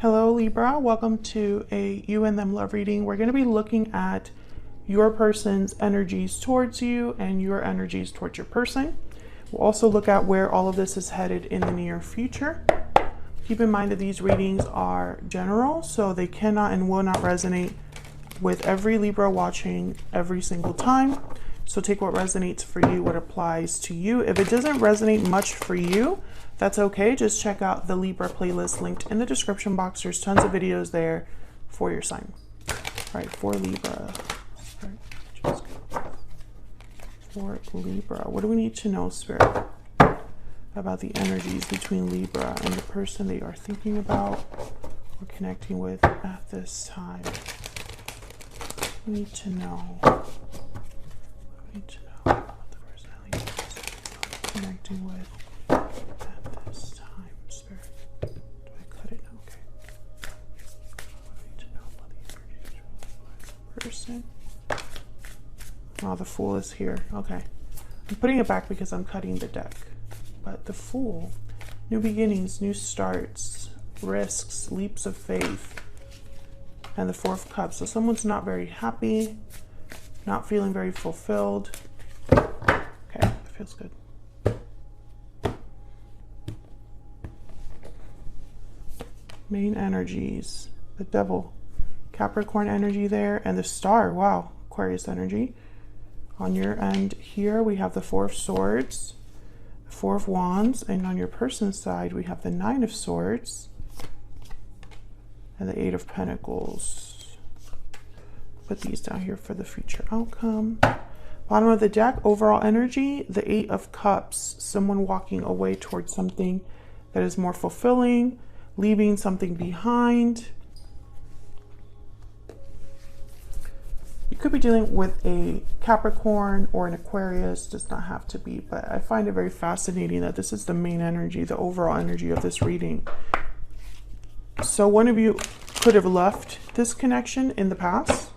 Hello Libra, welcome to a you and them love reading. We're going to be looking at your person's energies towards you and your energies towards your person. We'll also look at where all of this is headed in the near future. Keep in mind that these readings are general, so they cannot and will not resonate with every Libra watching every single time. So take what resonates for you, what applies to you. If it doesn't resonate much for you, that's okay. Just check out the Libra playlist linked in the description box. There's tons of videos there for your sign. All right, for Libra. All right, for Libra, what do we need to know, Spirit, about the energies between Libra and the person they are thinking about or connecting with at this time? We need to know. We need to know about the personality connecting with at this time, Spirit. Do I cut it? Okay. I need to know about the energies of the person. Oh, the Fool is here. Okay. I'm putting it back because I'm cutting the deck. But the Fool, new beginnings, new starts, risks, leaps of faith, and the Four of Cups. So someone's not very happy, not feeling very fulfilled. Okay, that feels good. Main energies, the Devil, Capricorn energy there, and the Star. Wow, Aquarius energy. On your end here, we have the Four of Swords, the Four of Wands, and on your person's side, we have the Nine of Swords and the Eight of Pentacles. Put these down here for the future outcome. Bottom of the deck, overall energy, the Eight of Cups, someone walking away towards something that is more fulfilling, leaving something behind. You could be dealing with a Capricorn or an Aquarius, does not have to be, but I find it very fascinating that this is the main energy, the overall energy of this reading. So one of you could have left this connection in the past,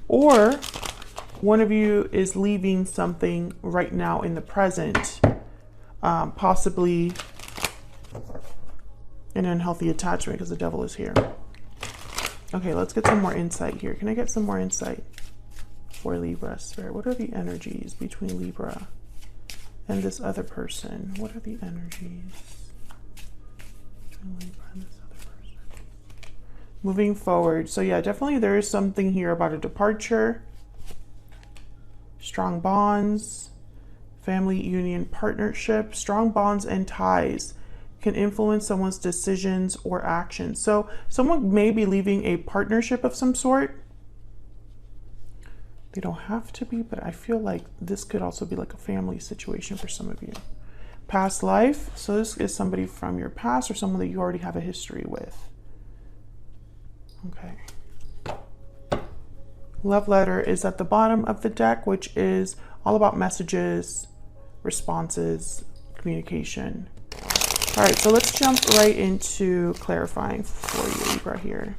or one of you is leaving something right now in the present, possibly an unhealthy attachment because the Devil is here. Okay, let's get some more insight here. Can I get some more insight for Libra, Spirit? What are the energies between Libra and this other person? What are the energies between Libra and this other person? Moving forward. So yeah, definitely there is something here about a departure, strong bonds, family union, partnership. Strong bonds and ties can influence someone's decisions or actions. So someone may be leaving a partnership of some sort. They don't have to be, but I feel like this could also be like a family situation for some of you. Past life. So this is somebody from your past or someone that you already have a history with. Okay. Love letter is at the bottom of the deck, which is all about messages, responses, communication. All right, so let's jump right into clarifying for you, Libra, here.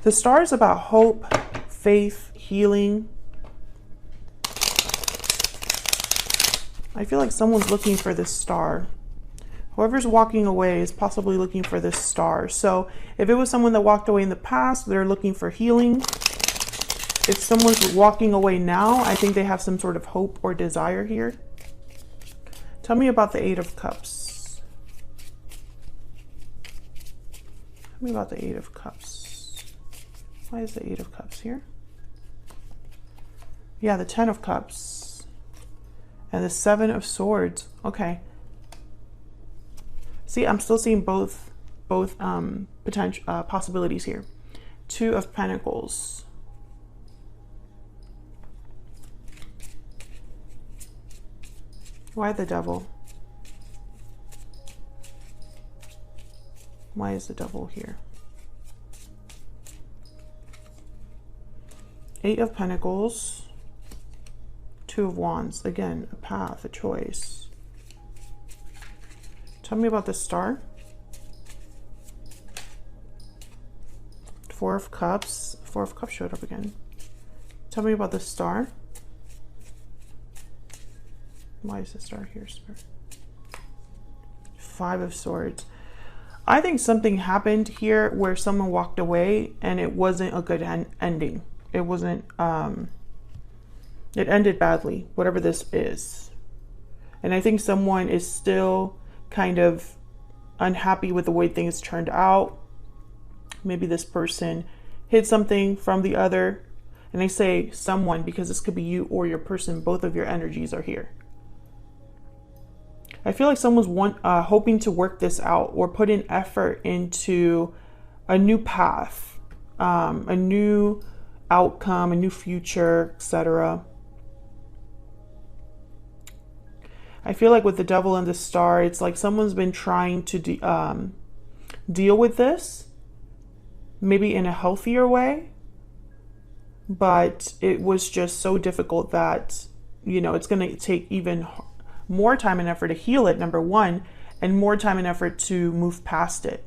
The Star is about hope, faith, healing. I feel like someone's looking for this star. Whoever's walking away is possibly looking for this star. So if it was someone that walked away in the past, they're looking for healing. If someone's walking away now, I think they have some sort of hope or desire here. Tell me about the Eight of Cups. Tell me about the Eight of Cups. Why is the Eight of Cups here? Yeah, the Ten of Cups and the Seven of Swords. Okay. See, I'm still seeing both potential possibilities here. Two of Pentacles. Why the Devil? Why is the Devil here? Eight of Pentacles. Two of Wands. Again, a path, a choice. Tell me about the Star. Four of Cups. Four of Cups showed up again. Tell me about the Star. Why is the Star here, Spirit? Five of Swords. I think something happened here where someone walked away and it wasn't a good ending. It wasn't, it ended badly, whatever this is. And I think someone is still kind of unhappy with the way things turned out. Maybe this person hid something from the other. And I say someone because this could be you or your person. Both of your energies are here. I feel like someone's hoping to work this out or put in effort into a new path, a new outcome, a new future, etc. I feel like with the Devil and the Star, it's like someone's been trying to deal with this, maybe in a healthier way, but it was just so difficult that, you know, it's going to take even more time and effort to heal it, number one, and more time and effort to move past it.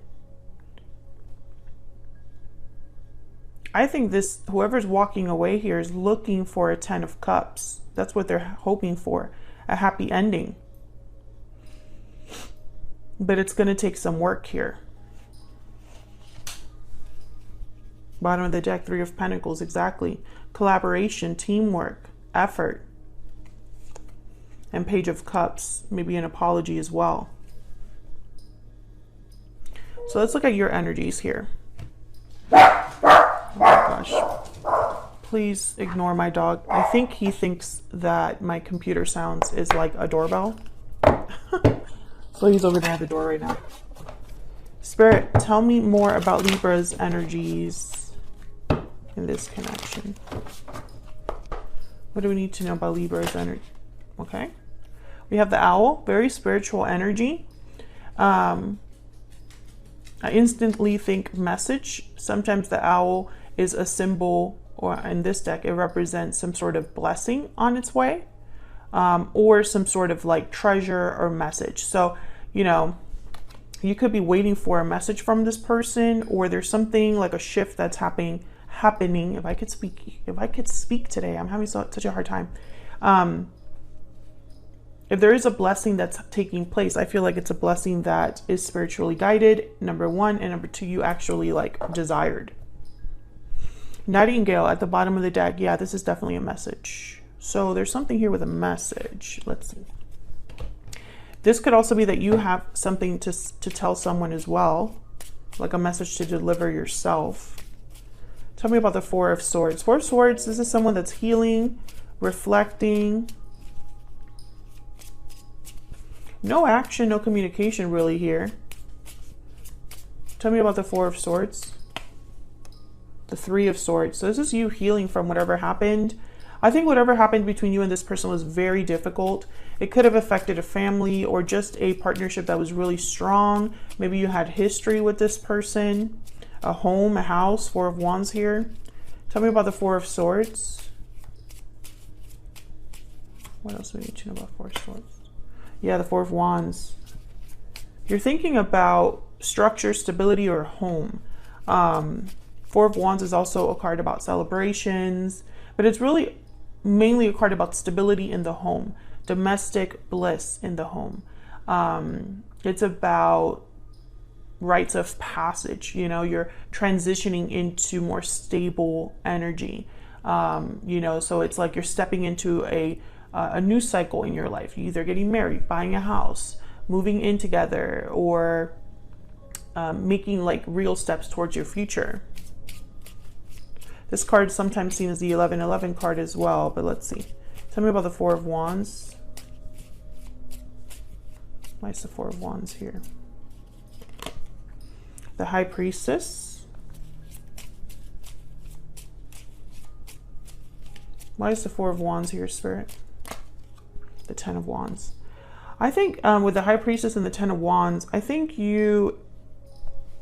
I think this, whoever's walking away here is looking for a 10 of Cups. That's what they're hoping for, a happy ending. But it's going to take some work here. Bottom of the deck, Three of Pentacles, exactly. Collaboration, teamwork, effort. And Page of Cups, maybe an apology as well. So let's look at your energies here. Oh my gosh. Please ignore my dog. I think he thinks that my computer sounds is like a doorbell. So he's over there at the door right now. Spirit, tell me more about Libra's energies in this connection. What do we need to know about Libra's energy? Okay. We have the Owl, very spiritual energy. I instantly think message. Sometimes the owl is a symbol, or in this deck, it represents some sort of blessing on its way, or some sort of like treasure or message. So, you know, you could be waiting for a message from this person, or there's something like a shift that's happening. If I could speak today, I'm having such a hard time. If there is a blessing that's taking place, I feel like it's a blessing that is spiritually guided, number one, and number two, you actually like desired. Nightingale at the bottom of the deck. Yeah, this is definitely a message. So there's something here with a message. Let's see. This could also be that you have something to tell someone as well, like a message to deliver yourself. Tell me about the Four of Swords. Four of Swords, this is someone that's healing, reflecting. No action, no communication really here. Tell me about the Four of Swords. The Three of Swords. So this is you healing from whatever happened. I think whatever happened between you and this person was very difficult. It could have affected a family or just a partnership that was really strong. Maybe you had history with this person. A home, a house, Four of Wands here. Tell me about the Four of Swords. What else do we need to know about Four of Swords? Yeah, the Four of Wands. You're thinking about structure, stability, or home. Four of Wands is also a card about celebrations, but it's really mainly a card about stability in the home, domestic bliss in the home. It's about rites of passage. You know, you're transitioning into more stable energy. You know, so it's like you're stepping into a new cycle in your life. You're either getting married, buying a house, moving in together, or making like real steps towards your future. This card is sometimes seen as the 1111 card as well, but let's see. Tell me about the Four of Wands. Why is the Four of Wands here? The High Priestess. Why is the Four of Wands here, Spirit? The Ten of Wands. I think with the High Priestess and the Ten of Wands, I think you,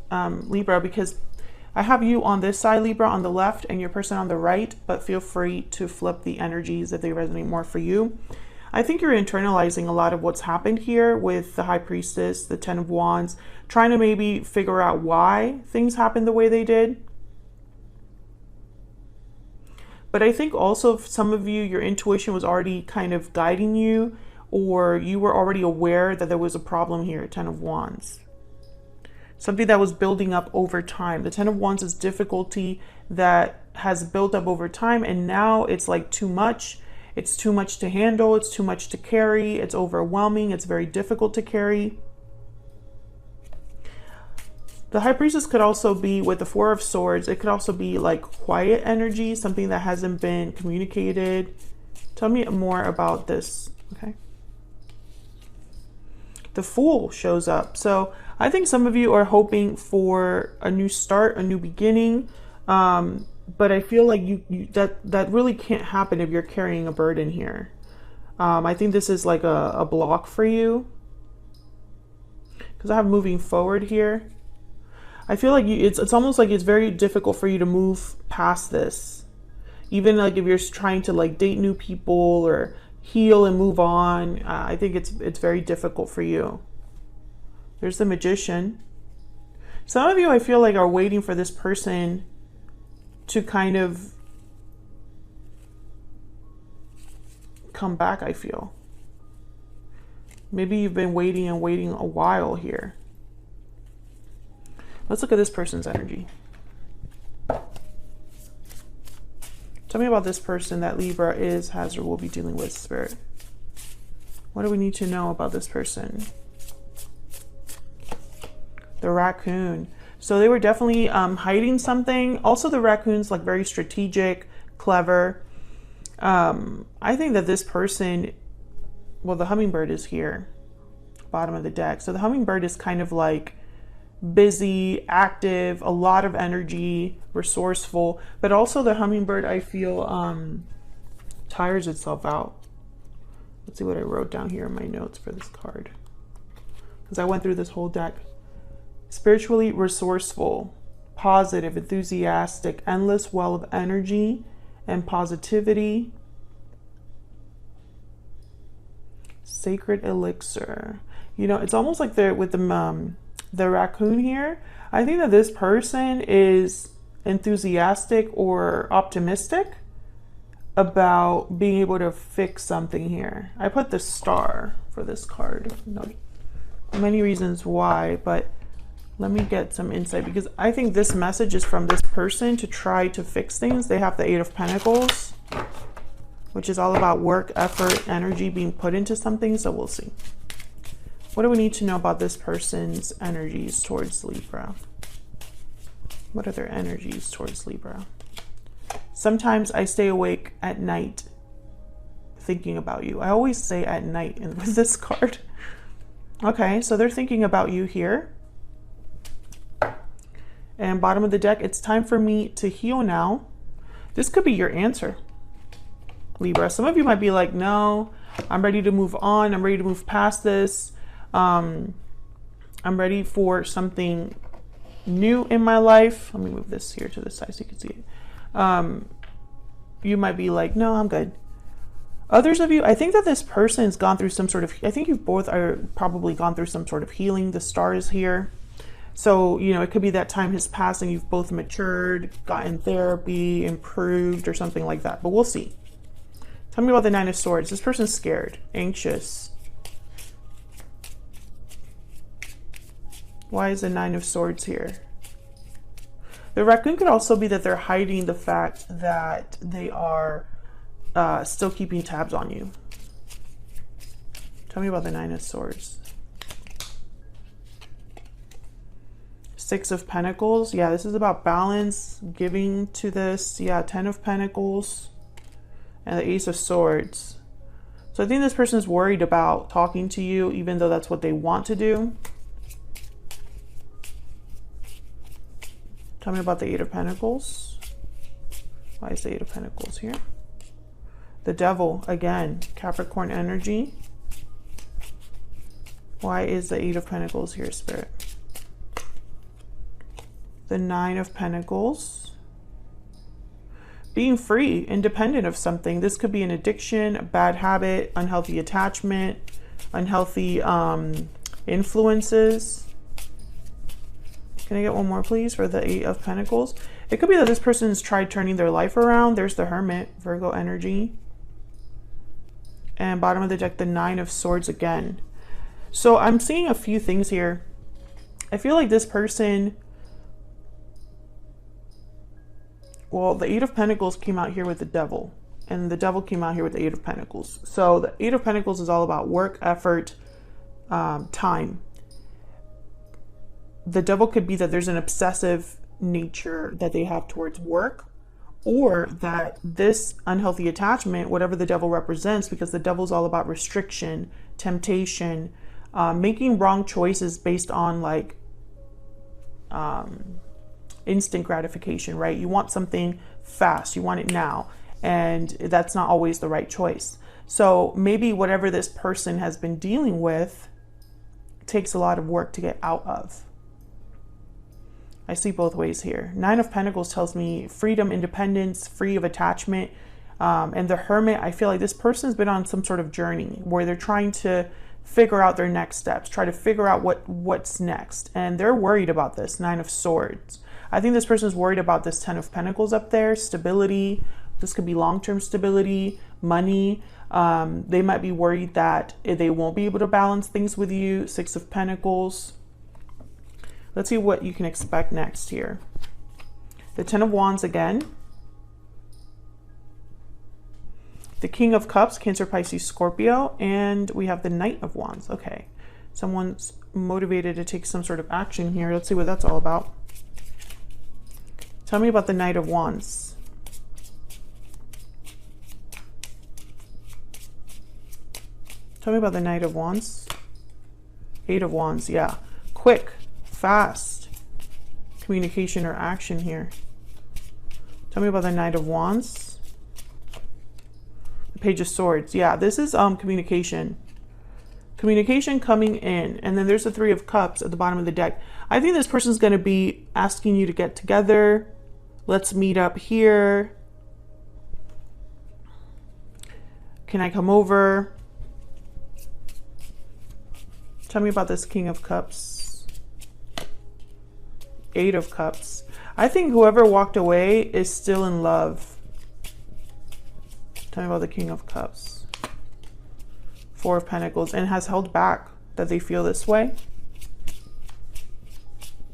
Libra, because I have you on this side, Libra, on the left, and your person on the right, but feel free to flip the energies if they resonate more for you. I think you're internalizing a lot of what's happened here with the High Priestess, the Ten of Wands, trying to maybe figure out why things happened the way they did. But I think also some of you, your intuition was already kind of guiding you, or you were already aware that there was a problem here, Ten of Wands. something that was building up over time. The Ten of Wands is difficulty that has built up over time, and now it's like too much. It's too much to handle. It's too much to carry. It's overwhelming. It's very difficult to carry. The High Priestess could also be with the Four of Swords. It could also be like quiet energy, something that hasn't been communicated. Tell me more about this, okay? The Fool shows up. So I think some of you are hoping for a new start, a new beginning. But I feel like that really can't happen if you're carrying a burden here. I think this is like a block for you. Because I have moving forward here. I feel like it's almost like it's very difficult for you to move past this. Even like if you're trying to like date new people or heal and move on, I think it's very difficult for you. There's the Magician. Some of you, I feel like, are waiting for this person to kind of come back, I feel. Maybe you've been waiting and waiting a while here. Let's look at this person's energy. Tell me about this person that Libra is, has, or will be dealing with, Spirit. What do we need to know about this person? The Raccoon. So they were definitely hiding something. Also, the Raccoon's like very strategic, clever. I think that this person, well, the Hummingbird is here, bottom of the deck. So the Hummingbird is kind of like busy, active, a lot of energy, resourceful, but also the Hummingbird, I feel, tires itself out. Let's see what I wrote down here in my notes for this card, because I went through this whole deck. Spiritually resourceful, positive, enthusiastic, endless well of energy and positivity. Sacred elixir. You know, it's almost like they're with the Raccoon here. I think that this person is enthusiastic or optimistic about being able to fix something here. I put the Star for this card. No, many reasons why, but let me get some insight, because I think this message is from this person to try to fix things. They have the Eight of Pentacles, which is all about work, effort, energy being put into something. So we'll see. What do we need to know about this person's energies towards Libra? What are their energies towards Libra? Sometimes I stay awake at night thinking about you. I always say at night with this card. Okay, so they're thinking about you here. And bottom of the deck, it's time for me to heal now. This could be your answer, Libra. Some of you might be like, no, I'm ready to move on. I'm ready to move past this. I'm ready for something new in my life. Let me move this here to the side so you can see it. You might be like, no, I'm good. Others of you, I think that this person's gone through some sort of, I think you both are probably gone through some sort of healing. The Star is here. So, you know, it could be that time has passed and you've both matured, gotten therapy, improved, or something like that. But we'll see. Tell me about the Nine of Swords. This person's scared, anxious. Why is the Nine of Swords here? The Raccoon could also be that they're hiding the fact that they are still keeping tabs on you. Tell me about the Nine of Swords. Six of Pentacles. Yeah, this is about balance, giving to this. Yeah, Ten of Pentacles. And the Ace of Swords. So I think this person is worried about talking to you, even though that's what they want to do. Tell me about the Eight of Pentacles. Why is the Eight of Pentacles here? The Devil, again, Capricorn energy. Why is the Eight of Pentacles here, Spirit? The Nine of Pentacles. Being free, independent of something. This could be an addiction, a bad habit, unhealthy attachment, unhealthy influences. Can I get one more, please, for the Eight of Pentacles? It could be that this person's tried turning their life around. There's the Hermit, Virgo energy. And bottom of the deck, the Nine of Swords again. So I'm seeing a few things here. I feel like this person, well, the Eight of Pentacles came out here with the Devil, and the Devil came out here with the Eight of Pentacles. So the Eight of Pentacles is all about work, effort, time. The Devil could be that there's an obsessive nature that they have towards work, or that this unhealthy attachment, whatever the Devil represents, because the Devil is all about restriction, temptation, making wrong choices based on like instant gratification, right? You want something fast, you want it now, and that's not always the right choice. So maybe whatever this person has been dealing with takes a lot of work to get out of. I see both ways here. Nine of Pentacles tells me freedom, independence, free of attachment. And the Hermit, I feel like this person's been on some sort of journey where they're trying to figure out their next steps, try to figure out what's next. And they're worried about this. Nine of Swords. I think this person's worried about this Ten of Pentacles up there, stability. This could be long-term stability, money. They might be worried that they won't be able to balance things with you. Six of Pentacles. Let's see what you can expect next here. The Ten of Wands again. The King of Cups, Cancer, Pisces, Scorpio. And we have the Knight of Wands. Okay. Someone's motivated to take some sort of action here. Let's see what that's all about. Tell me about the Knight of Wands. Tell me about the Knight of Wands. Eight of Wands, yeah. Quick, fast communication or action here. Tell me about the Knight of Wands. The Page of Swords, yeah, this is communication. Communication coming in. And then there's the Three of Cups at the bottom of the deck. I think this person's going to be asking you to get together. Let's meet up here. Can I come over? Tell me about this King of Cups. Eight of Cups. I think whoever walked away is still in love. Tell me about the King of Cups. Four of Pentacles, and has held back, that they feel this way.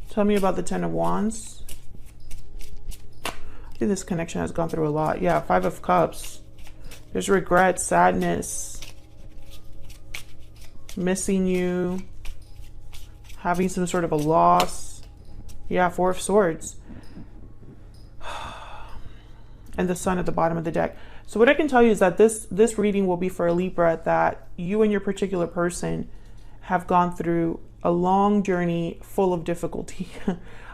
Tell me about the Ten of Wands. I think this connection has gone through a lot. Yeah, Five of Cups. There's regret, sadness, missing you, having some sort of a loss. Yeah, Four of Swords. And the Sun at the bottom of the deck. So what I can tell you is that this reading will be for a Libra, that you and your particular person have gone through a long journey full of difficulty.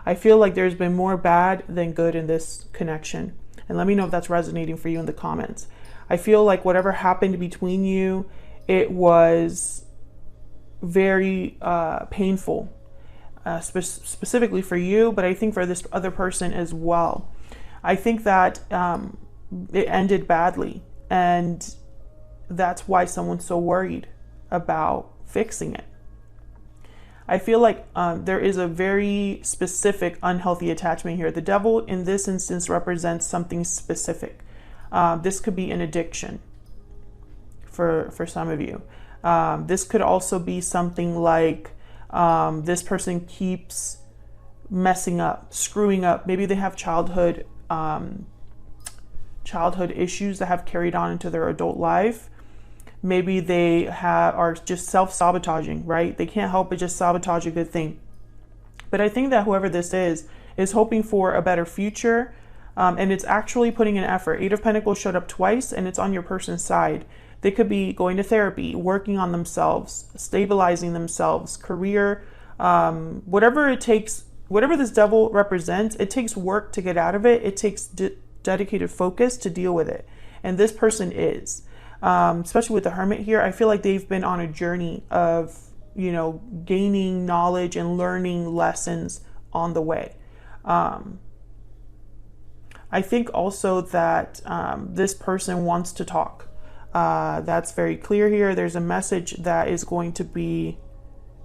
I feel like there's been more bad than good in this connection. And let me know if that's resonating for you in the comments. I feel like whatever happened between you, it was very painful, specifically for you, but I think for this other person as well. I think that it ended badly, and that's why someone's so worried about fixing it. I feel like there is a very specific unhealthy attachment here. The Devil in this instance represents something specific. This could be an addiction for some of you. This could also be something like this person keeps messing up, screwing up. Maybe they have childhood issues that have carried on into their adult life. Maybe they are just self-sabotaging, right? They can't help but just sabotage a good thing. But I think that whoever this is hoping for a better future, and it's actually putting in effort. Eight of Pentacles showed up twice, and it's on your person's side. They could be going to therapy, working on themselves, stabilizing themselves, career, whatever it takes, whatever this Devil represents, it takes work to get out of it. It takes dedicated focus to deal with it. And this person is. Especially with the Hermit here, I feel like they've been on a journey of, you know, gaining knowledge and learning lessons on the way. I think also that this person wants to talk. That's very clear here. There's a message that is going to be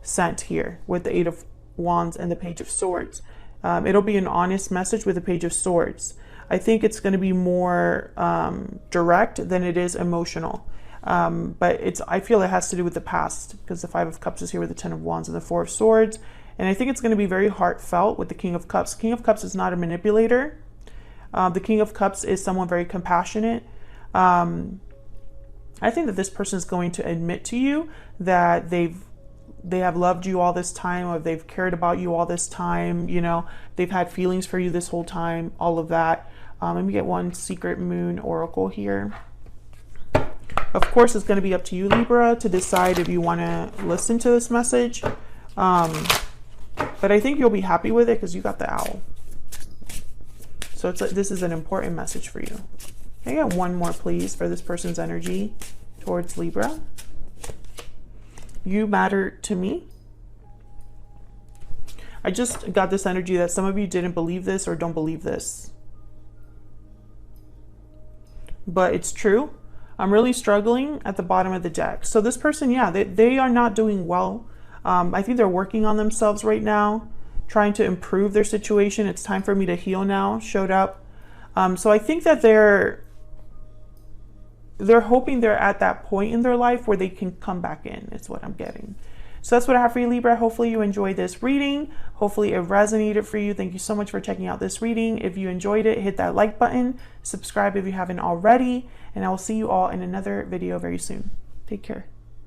sent here with the Eight of Wands and the Page of Swords. It'll be an honest message with the Page of Swords. I think it's going to be more direct than it is emotional. But I feel it has to do with the past, because the Five of Cups is here with the Ten of Wands and the Four of Swords. And I think it's going to be very heartfelt with the King of Cups. King of Cups is not a manipulator. The King of Cups is someone very compassionate. I think that this person is going to admit to you that they have loved you all this time, or they've cared about you all this time. You know, they've had feelings for you this whole time, all of that. Let me get one secret moon oracle here. Of course, it's going to be up to you, Libra, to decide if you want to listen to this message. But I think you'll be happy with it because you got the owl. So this is an important message for you. Can I get one more, please, for this person's energy towards Libra? You matter to me. I just got this energy that some of you didn't believe this or don't believe this. But it's true. I'm really struggling at the bottom of the deck. So this person, yeah, they are not doing well. I think they're working on themselves right now, trying to improve their situation. It's time for me to heal now showed up. So I think that they're hoping they're at that point in their life where they can come back in. It's what I'm getting. So that's what I have for you, Libra. Hopefully you enjoyed this reading. Hopefully it resonated for you. Thank you so much for checking out this reading. If you enjoyed it, hit that like button, subscribe if you haven't already, and I will see you all in another video very soon. Take care.